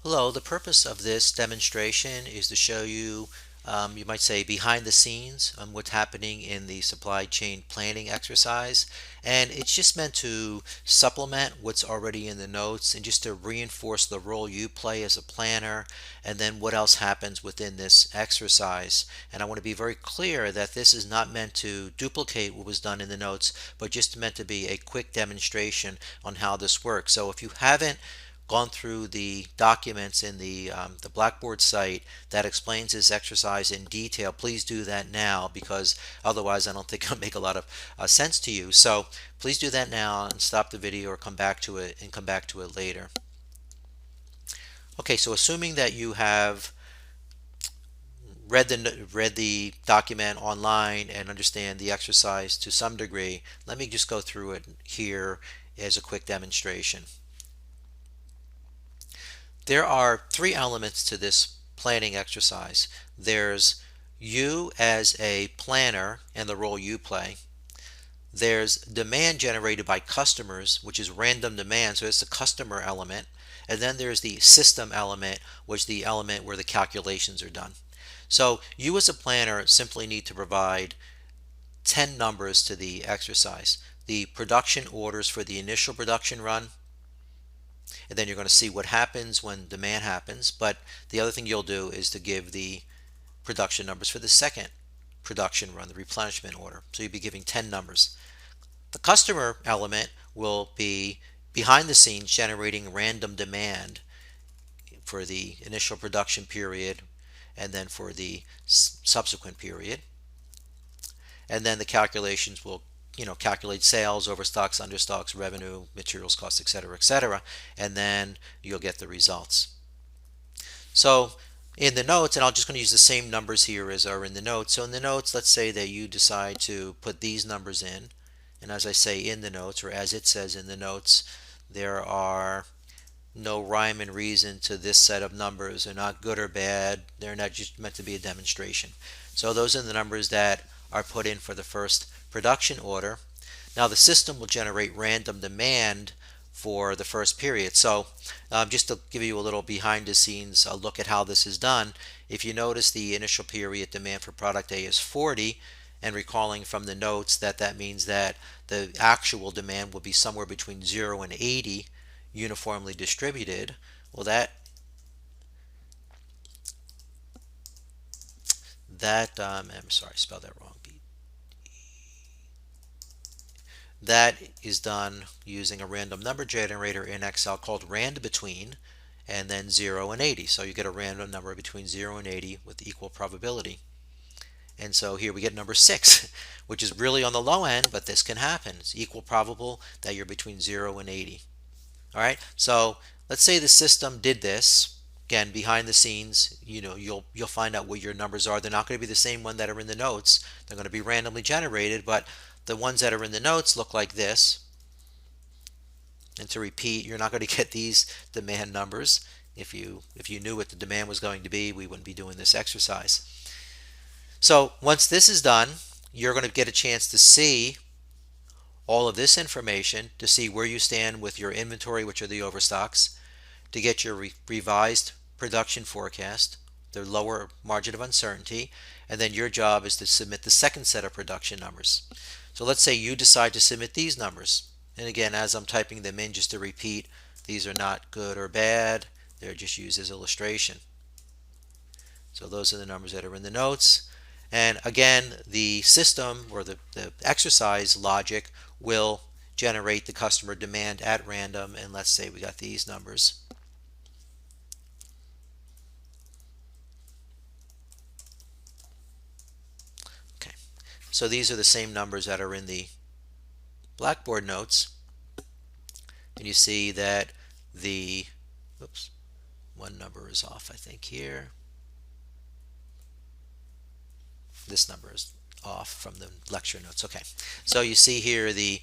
Hello, the purpose of this demonstration is to show you, you might say, behind the scenes on what's happening in the supply chain planning exercise. And it's just meant to supplement what's already in the notes and just to reinforce the role you play as a planner and then what else happens within this exercise. And I want to be very clear that this is not meant to duplicate what was done in the notes, but just meant to be a quick demonstration on how this works. So if you haven't gone through the documents in the Blackboard site that explains this exercise in detail, please do that now because otherwise I don't think it'll make a lot of sense to you. So please do that now and stop the video or come back to it later. Okay, so assuming that you have read the document online and understand the exercise to some degree, let me just go through it here as a quick demonstration. There are three elements to this planning exercise. There's you as a planner and the role you play. There's demand generated by customers, which is random demand, so it's the customer element. And then there's the system element, which is the element where the calculations are done. So you as a planner simply need to provide 10 numbers to the exercise. The production orders for the initial production run, and then you're going to see what happens when demand happens. But the other thing you'll do is to give the production numbers for the second production run, the replenishment order. So you'll be giving 10 numbers. The customer element will be behind the scenes generating random demand for the initial production period and then for the subsequent period. And then the calculations will calculate sales, overstocks, understocks, revenue, materials costs, etc., and then you'll get the results. So in the notes, and I'm just going to use the same numbers here as are in the notes. So in the notes, let's say that you decide to put these numbers in, and as I say in the notes, or as it says in the notes, there are no rhyme and reason to this set of numbers. They're not good or bad. They're not just meant to be a demonstration. So those are the numbers that are put in for the first production order. Now the system will generate random demand for the first period. So just to give you a little behind the scenes a look at how this is done, if you notice the initial period demand for product A is 40, and recalling from the notes that that means that the actual demand will be somewhere between 0 and 80 uniformly distributed. Well, I'm sorry, I spelled that wrong. That is done using a random number generator in Excel called randbetween, and then 0 and 80. So you get a random number between 0 and 80 with equal probability. And so here we get number 6, which is really on the low end, but this can happen. It's equal probable that you're between 0 and 80. All right, so let's say the system did this. Again, behind the scenes, you'll find out what your numbers are. They're not going to be the same one that are in the notes. They're going to be randomly generated, but the ones that are in the notes look like this. And to repeat, you're not going to get these demand numbers. If you knew what the demand was going to be, we wouldn't be doing this exercise. So once this is done, you're going to get a chance to see all of this information, to see where you stand with your inventory, which are the overstocks, to get your revised production forecast, the lower margin of uncertainty, and then your job is to submit the second set of production numbers. So let's say you decide to submit these numbers. And again, as I'm typing them in, just to repeat, these are not good or bad. They're just used as illustration. So those are the numbers that are in the notes. And again, the system or the exercise logic will generate the customer demand at random. And let's say we got these numbers. Okay, so these are the same numbers that are in the Blackboard notes. And you see that the, oops, one number is off, I think, here. This number is off from the lecture notes. Okay, so you see here the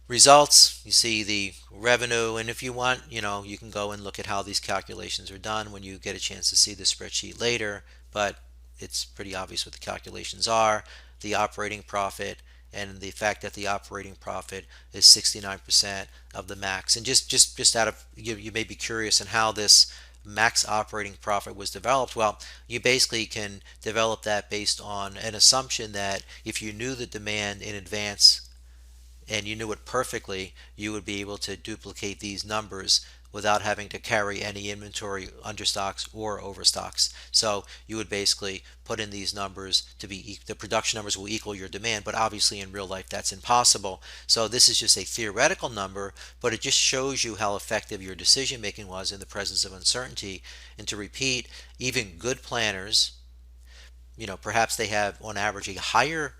results, you see the revenue, and if you want, you can go and look at how these calculations are done when you get a chance to see the spreadsheet later, but it's pretty obvious what the calculations are. The operating profit and the fact that the operating profit is 69% of the max. And just out of you may be curious in how this max operating profit was developed. Well, you basically can develop that based on an assumption that if you knew the demand in advance and you knew it perfectly, you would be able to duplicate these numbers without having to carry any inventory understocks or overstocks. So you would basically put in these numbers to be the production numbers will equal your demand, but obviously in real life that's impossible. So this is just a theoretical number, but it just shows you how effective your decision making was in the presence of uncertainty. And to repeat, even good planners, perhaps they have on average a higher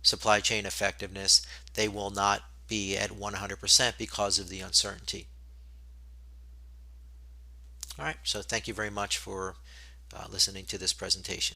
supply chain effectiveness, they will not be at 100% because of the uncertainty. All right, so thank you very much for listening to this presentation.